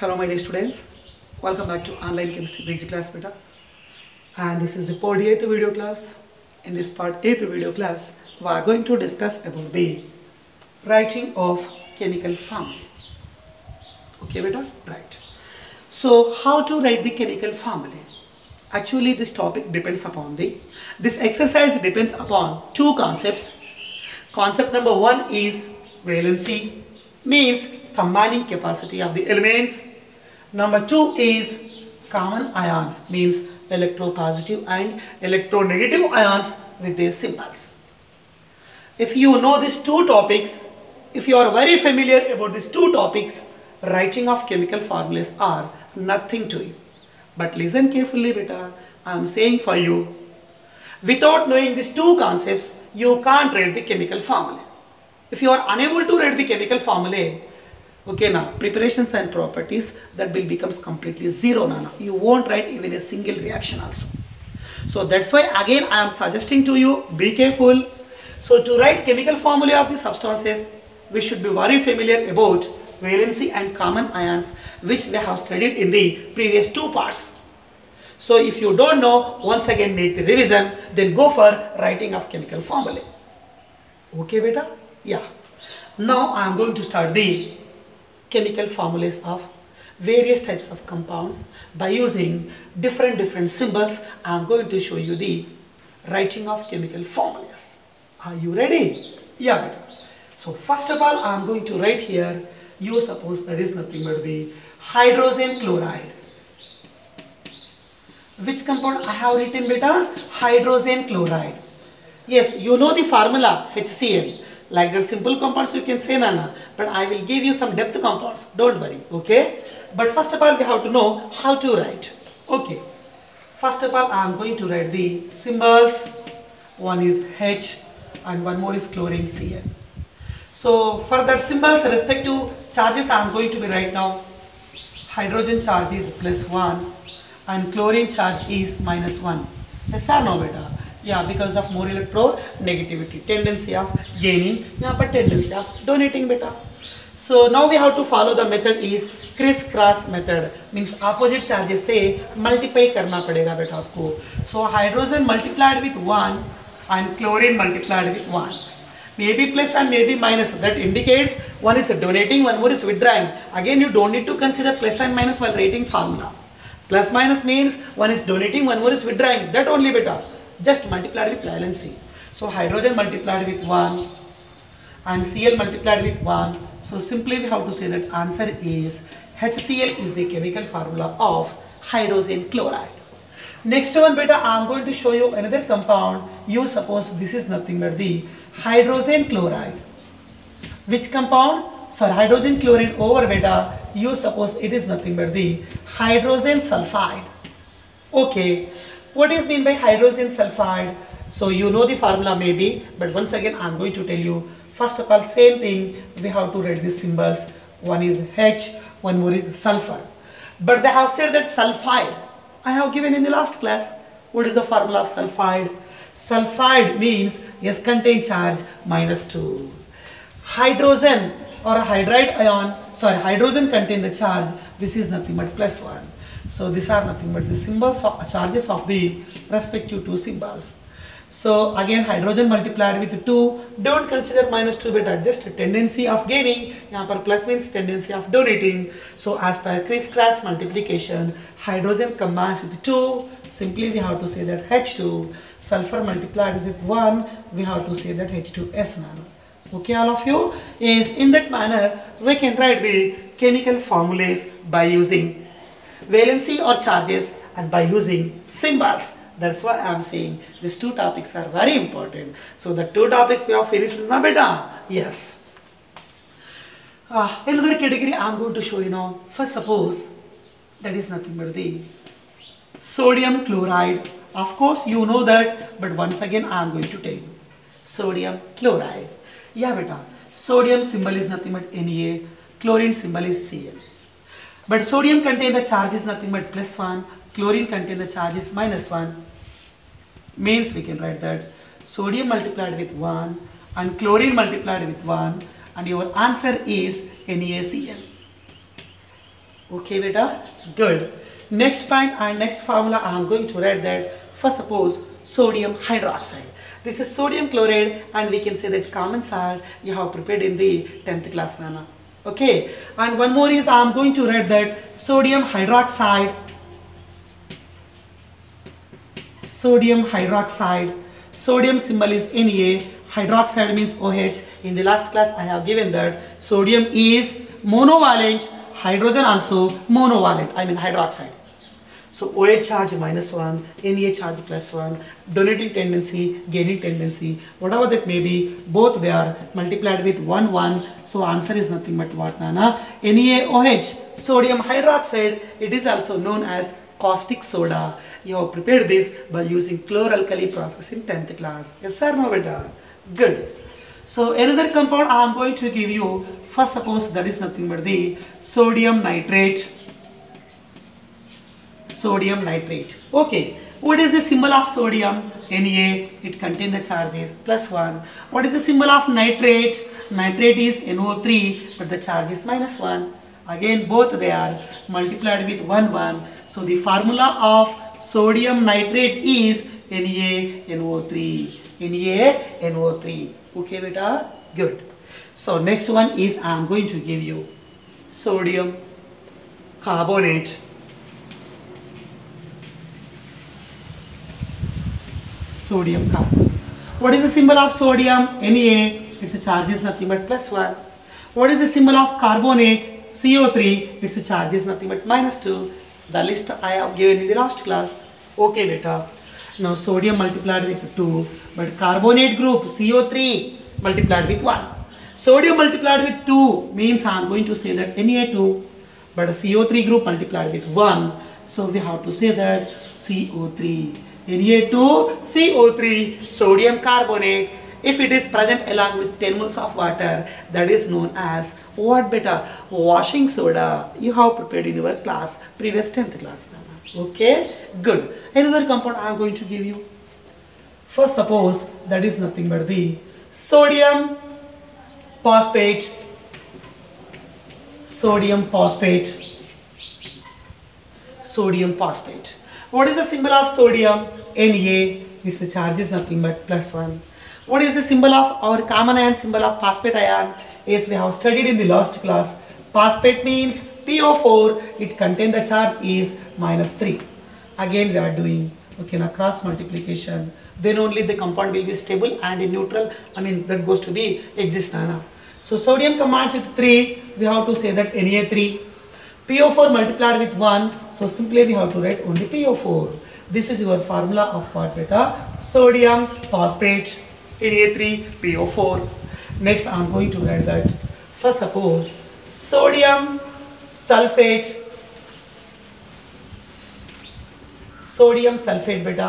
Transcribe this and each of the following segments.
Hello my dear students, welcome back to online chemistry bridge class beta, and this is the part 8th video class. In this part 8th video class we are going to discuss about the writing of chemical formula. Okay beta, right. So how to write the chemical formula? Actually this topic depends upon this exercise depends upon two concepts. Concept number one is valency, means combining capacity of the elements. Number two is common ions, means electropositive and electronegative ions with their symbols. If you know these two topics, if you are very familiar about these two topics, writing of chemical formulas are nothing to you. But listen carefully beta, I am saying for you, without knowing these two concepts, you can't write the chemical formula. If you are unable to write the chemical formula, okay, now preparations and properties, that will becomes completely zero now. You won't write even a single reaction also. So that's why again I am suggesting to you, be careful. So to write chemical formula of the substances, we should be very familiar about valency and common ions, which we have studied in the previous two parts. So if you don't know, once again make the revision, then go for writing of chemical formula. Okay beta? Yeah. Now I am going to start the chemical formulas of various types of compounds by using different symbols. I am going to show you the writing of chemical formulas. Are you ready? Yeah beta. So first of all I am going to write here, you suppose that is nothing but the hydrogen chloride. Which compound I have written beta? Hydrogen chloride. Yes, you know the formula HCl. Like the simple compounds you can say nana, but I will give you some depth compounds, don't worry, okay? But first of all we have to know how to write. Okay, first of all I am going to write the symbols. One is H and one more is chlorine Cl. So for that symbols respective charges I am going to be right now. Hydrogen charge is +1 and chlorine charge is -1. Yes or no beta? Yeah, because of more electronegativity, tendency of gaining, यहाँ पर tendency of donating beta. So now we have to follow the method is criss-cross method, means opposite charges से multiply करना पड़ेगा बेटा आपको. So hydrogen multiplied with 1 and chlorine multiplied with 1. Maybe plus and maybe minus, that indicates one is donating, one more is withdrawing. Again you don't need to consider plus and minus while writing formula. Plus minus means one is donating, one more is withdrawing, that only beta. Just multiplied with valency. So hydrogen multiplied with 1 and Cl multiplied with 1. So simply we have to say that answer is HCl is the chemical formula of hydrogen chloride. Next one beta, I am going to show you another compound. You suppose this is nothing but the hydrogen chloride. Which compound? Sorry, hydrogen chloride over beta. You suppose it is nothing but the hydrogen sulfide. Okay. What is mean by hydrogen sulfide? So you know the formula maybe, but once again I am going to tell you. First of all, same thing, we have to write the symbols. One is H, one more is sulfur. But they have said that sulfide, I have given in the last class. What is the formula of sulfide? Sulfide means yes, contain charge -2. Hydrogen or hydride ion, sorry, hydrogen contain the charge, this is nothing but +1. So these are nothing but the symbols of charges of the respective two symbols. So again hydrogen multiplied with 2, don't consider -2 beta, just tendency of gaining. यहाँ पर plus means tendency of donating. So as per criss-cross multiplication, hydrogen combines with 2, simply we have to say that H2, sulfur multiplied with 1, we have to say that H2S nano. Okay all of you? Is in that manner we can write the chemical formulas by using valency or charges and by using symbols. That's why I am saying these two topics are very important. So the two topics we have finished now beta. Yes. Another category I am going to show you now. First suppose that is nothing but the sodium chloride. Of course you know that, but once again I am going to tell you. Sodium chloride. Yeah beta. Sodium symbol is nothing but Na. Chlorine symbol is Cl. But sodium contain the charge is nothing but +1, chlorine contain the charge is -1. Means we can write that sodium multiplied with 1 and chlorine multiplied with 1, and your answer is NaCl. Okay, beta, good. Next point and next formula I am going to write that. First, suppose sodium hydroxide. This is sodium chloride, and we can say that common salt you have prepared in the 10th class manner. Okay, and one more is I am going to write that sodium hydroxide. Sodium hydroxide. Sodium symbol is Na. Hydroxide means OH. In the last class I have given that sodium is monovalent, hydrogen also monovalent, I mean hydroxide. So OH charge -1, Na charge +1, donating tendency, gaining tendency, whatever that may be, both they are multiplied with 1 1. So answer is nothing but what, Nana? NaOH, sodium hydroxide. It is also known as caustic soda. You have prepared this by using chloralkali process in 10th class. Yes sir, no beta? Good. So another compound I am going to give you. First, suppose that is nothing but the sodium nitrate. Sodium nitrate. Okay. What is the symbol of sodium? Na. It contains the charges +1. What is the symbol of nitrate? Nitrate is NO3, but the charge is -1. Again, both they are multiplied with 1 1. So the formula of sodium nitrate is NaNO3. NaNO3. Okay, beta? Good. So next one is I am going to give you sodium carbonate. Sodium carbonate. What is the symbol of sodium? Na. Its charge is nothing but +1. What is the symbol of carbonate? CO3. Its charge is nothing but -2. The list I have given in the last class. Okay, beta. Now sodium multiplied with 2, but carbonate group CO3 multiplied with 1. Sodium multiplied with 2 means I am going to say that Na2, but CO3 group multiplied with 1. So we have to say that CO3. Na2 CO3 sodium carbonate. If it is present along with 10 moles of water, that is known as what, beta? Washing soda. You have prepared in your class, previous 10th class. Okay, good. Another compound I am going to give you. First, suppose that is nothing but the sodium phosphate. Sodium phosphate. Sodium phosphate. What is the symbol of sodium? Na. Its charge is nothing but +1. What is the symbol of our common ion symbol of phosphate ion? Yes, we have studied in the last class. Phosphate means PO4. It contains the charge is -3. Again we are doing, okay, now cross multiplication. Then only the compound will be stable and in neutral. I mean that goes to be exist now. So sodium combines with 3. We have to say that Na3. PO4 multiplied with 1. So simply we have to write only PO4. This is your formula of what, beta? Sodium phosphate. Na3PO4. Next I am going to write that. First, suppose sodium sulfate. Sodium sulfate, beta.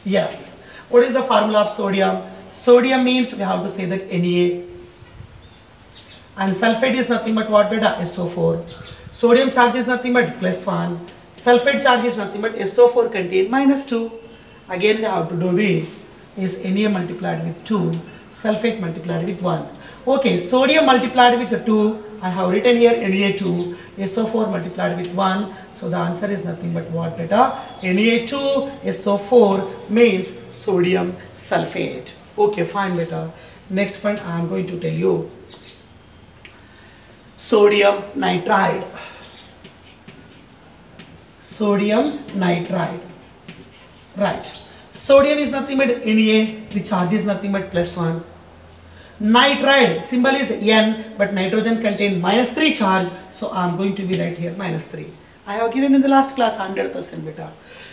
Yes. What is the formula of sodium? Sodium means we have to say that Na. And sulfate is nothing but what, beta? SO4. Sodium charge is nothing but +1. Sulfate charge is nothing but SO4 contain -2. Again we have to do the is Na multiplied with 2, sulfate multiplied with 1. Okay, sodium multiplied with 2, I have written here Na2, SO4 multiplied with 1. So the answer is nothing but what, beta? Na2SO4 means sodium sulfate. Okay, fine, beta. Next point I am going to tell you. Sodium nitride. Sodium nitride. Right. Sodium is nothing but Na, the charge is nothing but +1. Nitride, symbol is N, but nitrogen contain -3 charge, so I am going to be right here -3. I have given in the last class 100%, beta.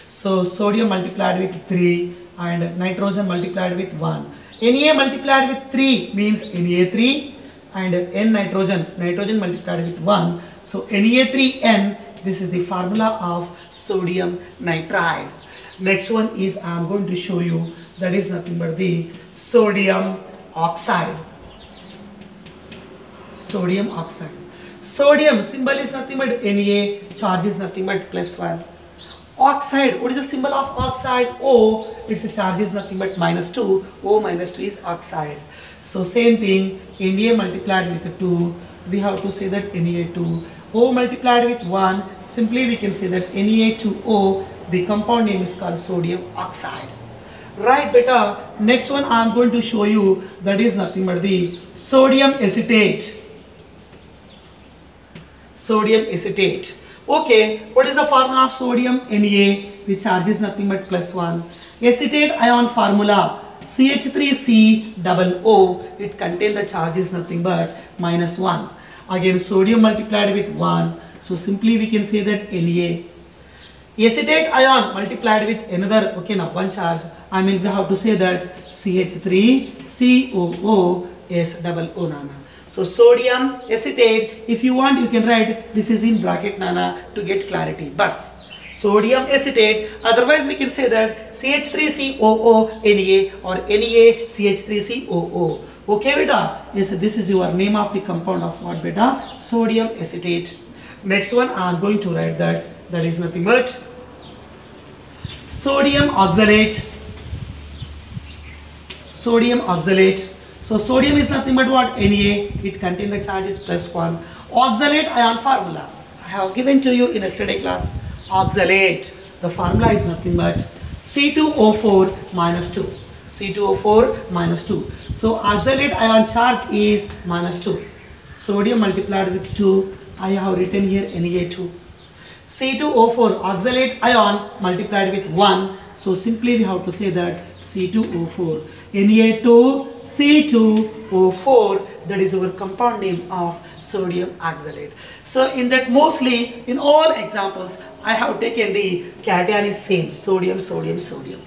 So sodium multiplied with 3 and nitrogen multiplied with 1. Na multiplied with 3 means Na3 and N nitrogen multiplied with 1. So Na3N, this is the formula of sodium nitride. Next one is I am going to show you, that is nothing but the sodium oxide. Sodium oxide. Sodium symbol is nothing but Na, charge is nothing but +1. Oxide, what is the symbol of oxide? O, its charge is nothing but -2. O -2 is oxide. So same thing, Na multiplied with 2, we have to say that Na2. O multiplied with 1, simply we can say that Na2O, the compound name is called sodium oxide. Right beta, next one I am going to show you, that is nothing but the sodium acetate. Sodium acetate. Okay, what is the formula of sodium? Na, the charge is nothing but +1. Acetate ion formula CH3COO, it contains the charge is nothing but -1. Again sodium multiplied with 1, so simply we can say that Na. Acetate ion multiplied with another, okay, now one charge, I mean we have to say that CH3COO is double O nana. So sodium acetate, if you want you can write this is in bracket nana to get clarity. Bus sodium acetate, otherwise we can say that CH3COO Na or Na CH3COO. Okay beta, yes, this is your name of the compound of what beta? Sodium acetate. Next one I am going to write that is nothing but sodium oxalate. Sodium oxalate. So sodium is nothing but what? Na. It contains the charges +1. Oxalate ion formula I have given to you in yesterday class. Oxalate, the formula is nothing but C2O4 -2. C2O4 -2. So oxalate ion charge is -2. Sodium multiplied with 2, I have written here Na2. C2O4 oxalate ion multiplied with 1, so simply we have to say that C2O4. Na2 C2O4, that is our compound name of sodium oxalate. So in that mostly in all examples I have taken the cation is same, sodium, sodium, sodium,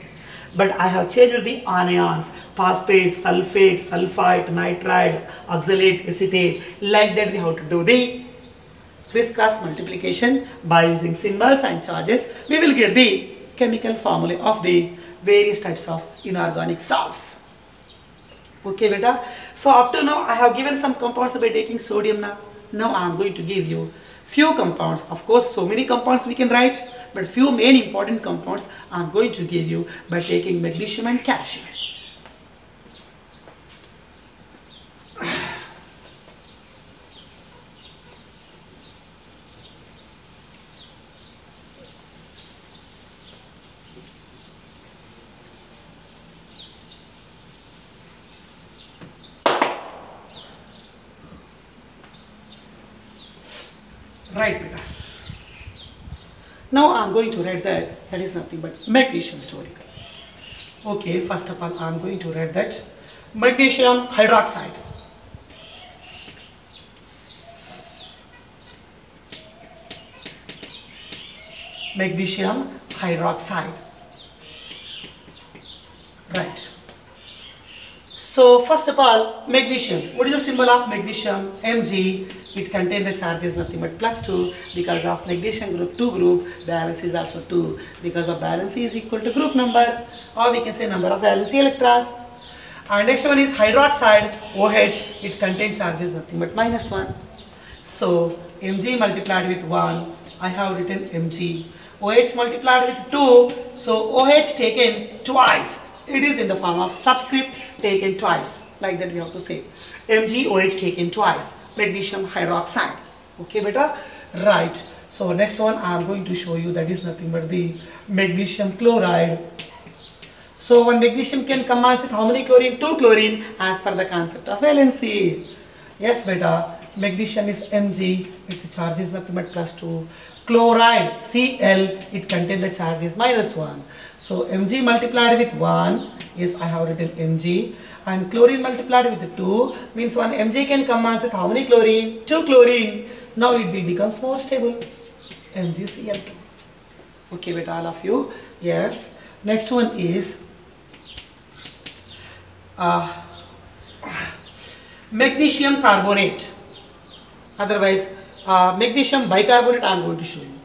but I have changed the anions, phosphate, sulfate, sulfite, nitride, oxalate, acetate. Like that we have to do the crisscross multiplication by using symbols and charges. We will get the chemical formula of the various types of inorganic salts. Okay beta, so up to now I have given some compounds by taking sodium. Now I am going to give you few compounds. Of course so many compounds we can write, but few main important compounds I am going to give you by taking magnesium and calcium. Right beta. Now I am going to write that is nothing but magnesium story. Okay, first of all I am going to write that magnesium hydroxide. Magnesium hydroxide. Right. So first of all, magnesium. What is the symbol of magnesium? Mg. It contains the charges nothing but +2. Because of magnesium group 2 group, valence is also 2. Because of valence is equal to group number, or we can say number of valence electrons. And next one is hydroxide, OH. It contains charges nothing but -1. So Mg multiplied with 1, I have written Mg. OH multiplied with 2, so OH taken twice. It is in the form of subscript taken twice. Like that we have to say. MgOH taken twice. Magnesium hydroxide. Okay beta? Right. So next one I am going to show you, that is nothing but the magnesium chloride. So one magnesium can combine with how many chlorine? 2 chlorine as per the concept of valency. Yes beta. Magnesium is Mg. Its charge is nothing but +2. Chloride Cl, it contains the charge is -1. So Mg multiplied with 1 is, I have written Mg, and chlorine multiplied with 2 means one Mg can combine with how many chlorine? 2 chlorine. Now it becomes more stable. MgCl2. Okay beta, all of you. Yes. Next one is magnesium carbonate. Otherwise magnesium bicarbonate I am going to show you.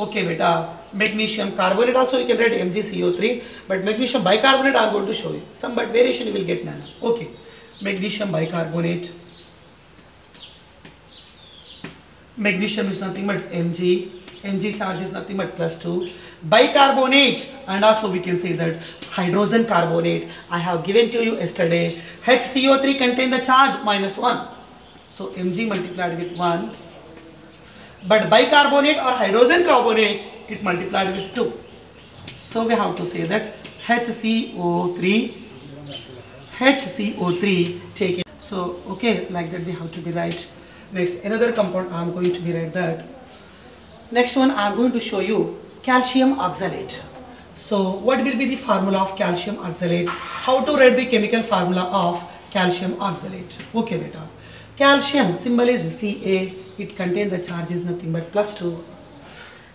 Okay beta, magnesium carbonate also you can write MgCO3, but magnesium bicarbonate I am going to show you. Some but variation you will get now. Okay, magnesium bicarbonate. Magnesium is nothing but Mg. Mg charge is nothing but +2. Bicarbonate, and also we can say that hydrogen carbonate I have given to you yesterday. HCO3 contain the charge -1. So Mg multiplied with 1. But bicarbonate or hydrogen carbonate, it multiplied with 2. So we have to say that HCO3 take it. So okay, like that we have to be right. Next, another compound I am going to be write that. Next one I am going to show you calcium oxalate. So what will be the formula of calcium oxalate? How to write the chemical formula of calcium oxalate? Okay beta. Calcium symbol is Ca. It contains the charge is nothing but +2.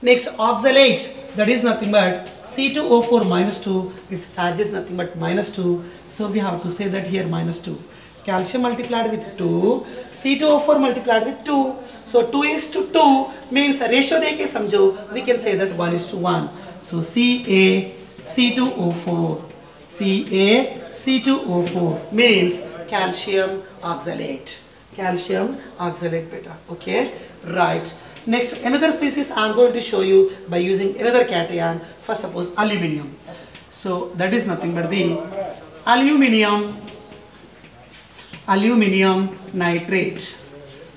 Next, oxalate, that is nothing but C2O4 minus 2. Its charge is nothing but -2. So we have to say that here -2. Calcium multiplied with 2, C2O4 multiplied with 2. So 2 is to 2 means ratio deke samjho, we can say that 1 is to 1. So CaC2O4. CaC2O4 means calcium oxalate. Calcium oxalate beta. Okay, right. Next, another species I am going to show you by using another cation. First, suppose aluminium. So that is nothing but the aluminium nitrate.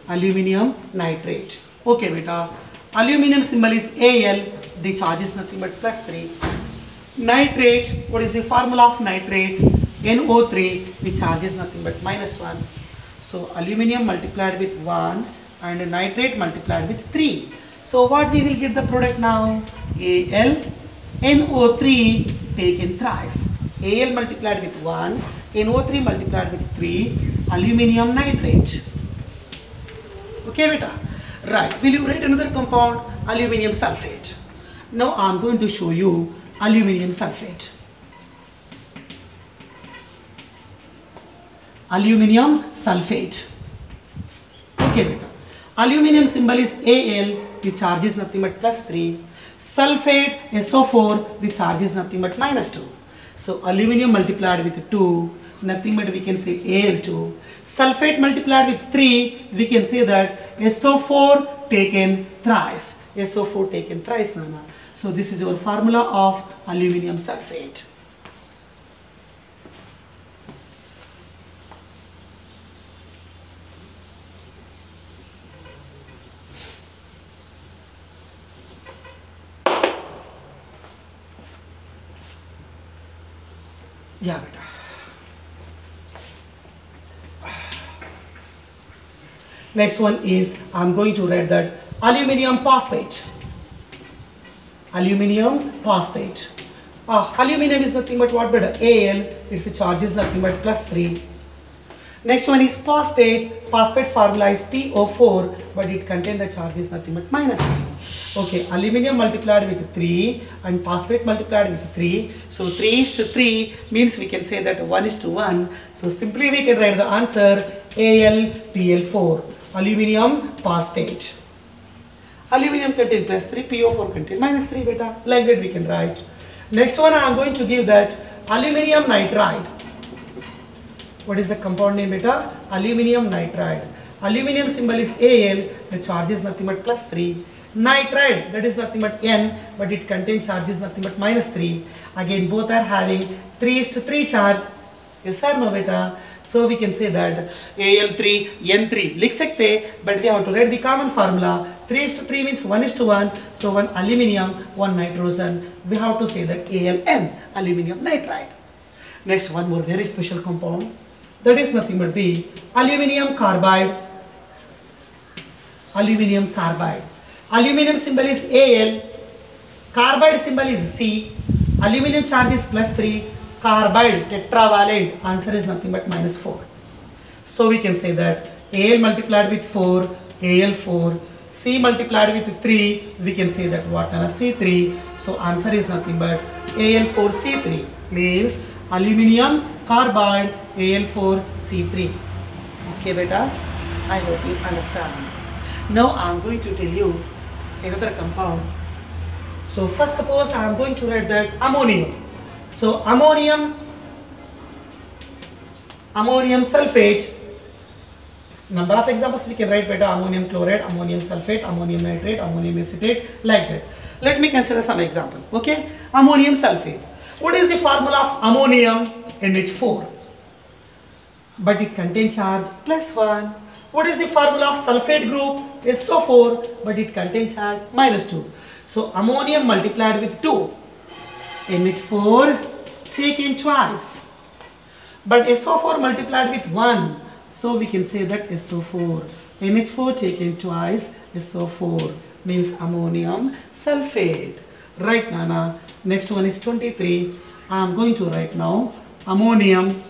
Aluminium nitrate. Okay beta. Aluminium symbol is Al. The charge is nothing but +3. Nitrate, what is the formula of nitrate? NO3. The charge is nothing but -1. So aluminium multiplied with 1 and nitrate multiplied with 3. So what we will get the product now? AlNO3 taken thrice. Al multiplied with 1, NO3 multiplied with 3, aluminium nitrate. Okay beta. Right. Will you write another compound? Aluminium sulfate. Now I am going to show you aluminium sulfate. Aluminium sulfate. Okay beta. Aluminium symbol is Al. The charge is nothing but +3. Sulfate SO4. The charge is nothing but -2. So aluminium multiplied with 2. Nothing but we can say Al2. Sulfate multiplied with 3. We can say that SO4 taken thrice. SO4 taken thrice, Nana. So this is your formula of aluminium sulfate. Yeah beta. Next one is I am going to write that aluminium phosphate. Aluminium phosphate. Aluminium is nothing but what beta? Al. Its charge is nothing but +3. Next one is phosphate. Phosphate formula is PO4, but it contains the charge is nothing but -3. Okay, aluminium multiplied with 3 and phosphate multiplied with 3. So 3 is to 3 means we can say that 1 is to 1. So simply we can write the answer AlPl4. Aluminium phosphate. Aluminium contains +3, PO4 contains -3 beta. Like that we can write. Next one I am going to give that aluminium nitride. What is the compound name beta? Aluminium nitride. Aluminium symbol is Al. The charge is nothing but +3. Nitride, that is nothing but N, but it contains charges nothing but -3. Again both are having 3 is to 3 charge. Yes or no beta? So we can say that Al3 N3 लिख सकते, but we have to write the common formula. 3 is to 3 means 1 is to 1. So 1 aluminium, 1 nitrogen. We have to say that Aln, aluminium nitride. Next, one more very special compound. That is nothing but the aluminium carbide. Aluminium carbide. Aluminium symbol is Al. Carbide symbol is C. Aluminium charge is +3. Carbide tetravalent. Answer is nothing but -4. So we can say that Al multiplied with 4, Al4. C multiplied with 3, we can say that what? C3. So answer is nothing but Al4C3. Means aluminium carbide Al4C3. Okay beta, I hope you understand. Now I am going to tell you another compound. So first suppose I am going to write that ammonium. So ammonium sulfate. Number of examples we can write beta: ammonium chloride, ammonium sulfate, ammonium nitrate, ammonium acetate, like that. Let me consider some example. Okay, ammonium sulfate. What is the formula of ammonium? NH4. But it contains charge +1. What is the formula of sulfate group? SO4, but it contains charge -2. So ammonium multiplied with 2, NH4 taken twice, but SO4 multiplied with 1, so we can say that SO4. NH4 taken twice, SO4 means ammonium sulfate. Right, Nana. Next one is 23. I am going to write now ammonium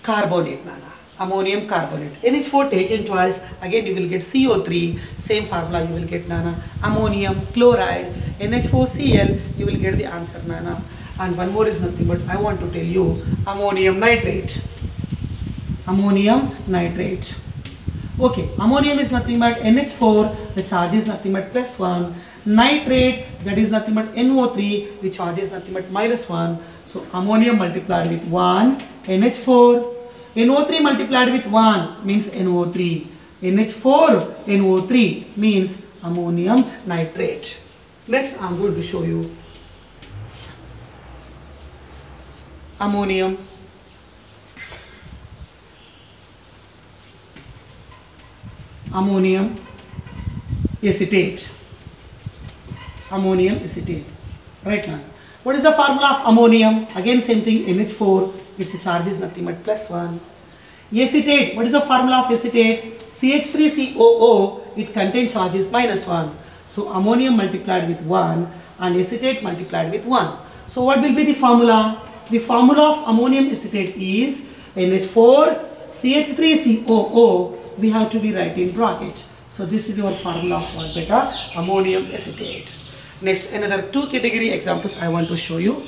carbonate, Nana. Ammonium carbonate. NH4 taken twice, again you will get CO3, same formula you will get, Nana. Ammonium chloride, NH4Cl, you will get the answer, Nana. And one more is nothing but I want to tell you ammonium nitrate. Ammonium nitrate. Okay, ammonium is nothing but NH4, the charge is nothing but +1. Nitrate, that is nothing but NO3, the charge is nothing but -1. So ammonium multiplied with 1, NH4. NO3 multiplied with 1 means NO3. NH4 NO3 means ammonium nitrate. Next I am going to show you ammonium acetate. Ammonium acetate. Right now, what is the formula of ammonium? Again same thing, NH4, its charge is nothing but +1. Acetate, what is the formula of acetate? CH3COO, it contains charges -1. So ammonium multiplied with 1 and acetate multiplied with 1. So what will be the formula? The formula of ammonium acetate is NH4 CH3COO. We have to be right in bracket. So this is your formula of what, beta? Ammonium acetate. Next, another 2 category examples I want to show you.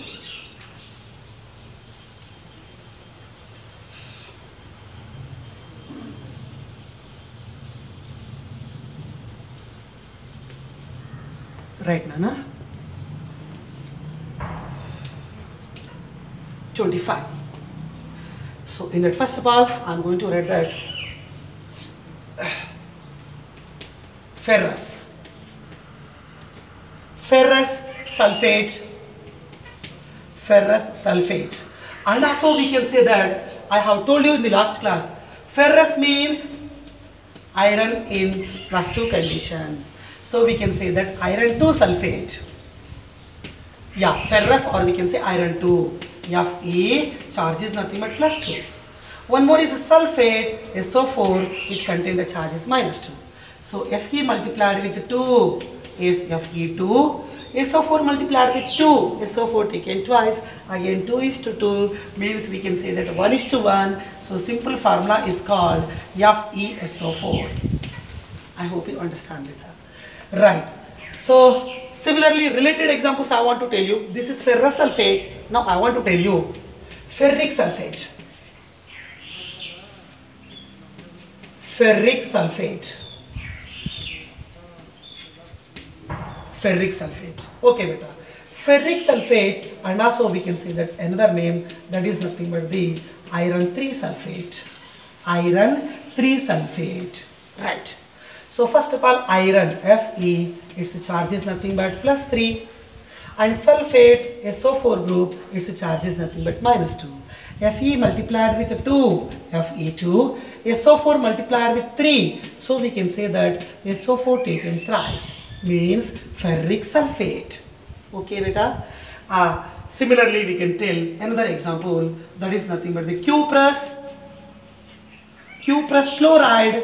Right, Nana. 25. So in that, first of all, I am going to write that ferrous sulfate, and also we can say that I have told you in the last class, ferrous means iron in +2 condition, so we can say that iron 2 sulfate. Yeah, ferrous, or we can say iron 2. Fe, charge is nothing but +2. One more is a sulfate, SO4, it contains the charge is -2. So Fe multiplied with 2 is Fe2. SO4 multiplied with 2, SO4 taken twice, again 2:2, means we can say that 1:1. So simple formula is called FeSO4. I hope you understand it. Right. So similarly, related examples I want to tell you. This is ferrous sulfate. Now I want to tell you ferric sulfate. Ferric sulfate. Okay, beta. Ferric sulfate, and also we can say that another name, that is nothing but the iron 3 sulfate. Iron 3 sulfate. Right. So first of all, iron Fe, its charge is nothing but +3, and sulfate SO4 group, its charge is nothing but -2. Fe multiplied with 2, Fe2, SO4 multiplied with 3, so we can say that SO4 taken thrice means ferric sulfate. Okay, beta. Similarly, we can tell another example, that is nothing but the cuprous chloride.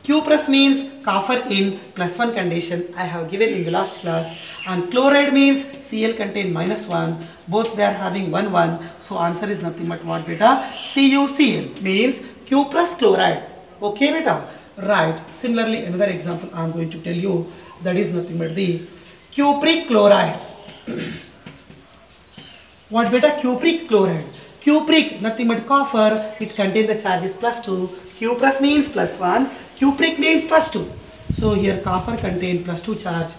Cuprous means copper in +1 condition, I have given in the last class, and chloride means Cl contain -1, both they are having 1 1, so answer is nothing but what, beta? CuCl means cuprous chloride. Okay, beta. Right. Similarly, another example I am going to tell you, that is nothing but the cupric chloride. What, beta? Cupric chloride. Cupric, nothing but copper, it contains the charges +2. Cuprous means +1, cupric means +2. So here copper contain +2 charge,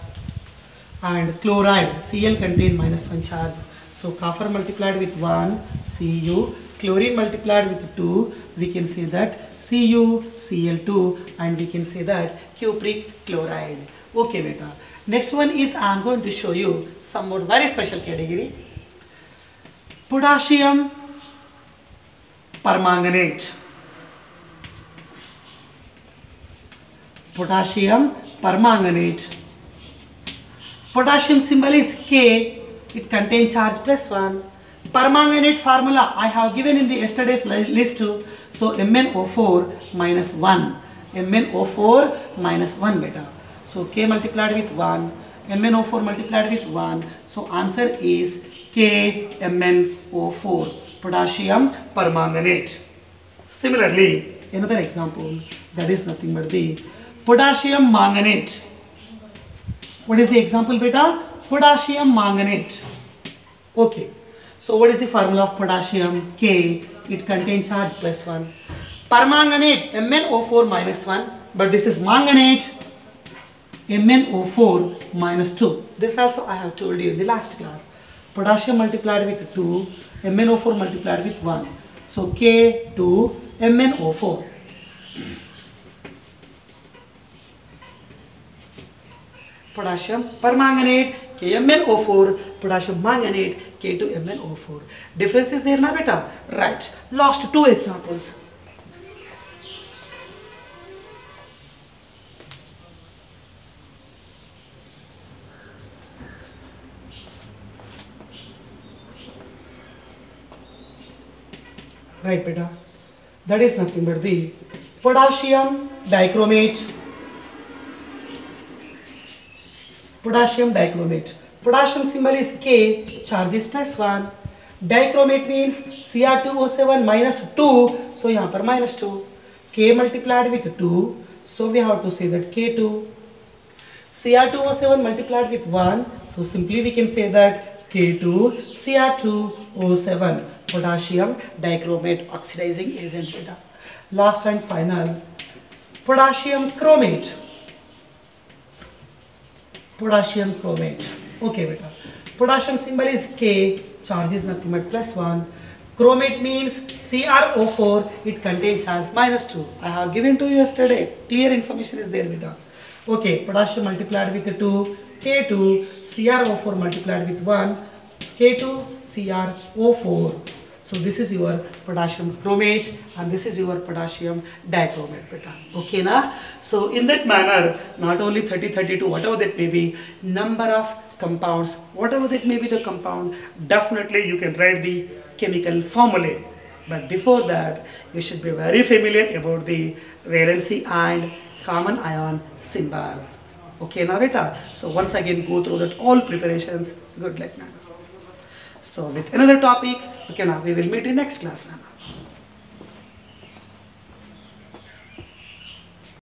and chloride Cl contain -1 charge. So copper multiplied with 1, Cu, chlorine multiplied with 2, we can say that CuCl2, and we can say that cupric chloride. Okay, beta. Next one is I am going to show you some more very special category. potassium permanganate. Potassium permanganate. Potassium symbol is K. It contains charge plus 1. Permanganate formula I have given in the yesterday's list. So MnO4 minus 1. MnO4 minus 1 beta. So K multiplied with 1. MnO4 multiplied with 1. So answer is KMnO4. Potassium permanganate. Similarly, another example, that is nothing but the potassium manganate. What is the example beta? Potassium manganate. Okay. So what is the formula of potassium? K. It contains charge plus 1. Permanganate MnO4 minus 1. But this is manganate MnO4 minus 2. This also I have told you in the last class. Potassium multiplied with 2. MnO4 multiplied with 1. So K2 MnO4. Potassium permanganate KMnO4, potassium manganate K2MnO4. Difference is there na beta? Right. Last two examples. Right beta. That is nothing but the potassium dichromate. Potassium dichromate. Potassium symbol is K, charge is plus 1. Dichromate means Cr2O7 minus 2. So यहाँ पर minus 2. K multiplied with 2. So we have to say that K2. Cr2O7 multiplied with 1. So simply we can say that K2 Cr2O7. Potassium dichromate oxidizing agent beta. Last and final. Potassium chromate. Potassium chromate. Okay beta. Potassium symbol is K, charge is nothing but plus 1. Chromate means CrO4, it contains charge minus 2. I have given to you yesterday. Clear information is there beta. Okay, potassium multiplied with 2, K2, CrO4 multiplied with 1, K2, CrO4. So this is your potassium chromate and this is your potassium dichromate beta. Okay na? So in that manner, not only 30, 32, whatever that may be, number of compounds, whatever that may be the compound, definitely you can write the chemical formulae. But before that, you should be very familiar about the valency and common ion symbols. Okay na beta? So once again go through that all preparations. Good luck now. So with another topic, okay now we will meet in next class now.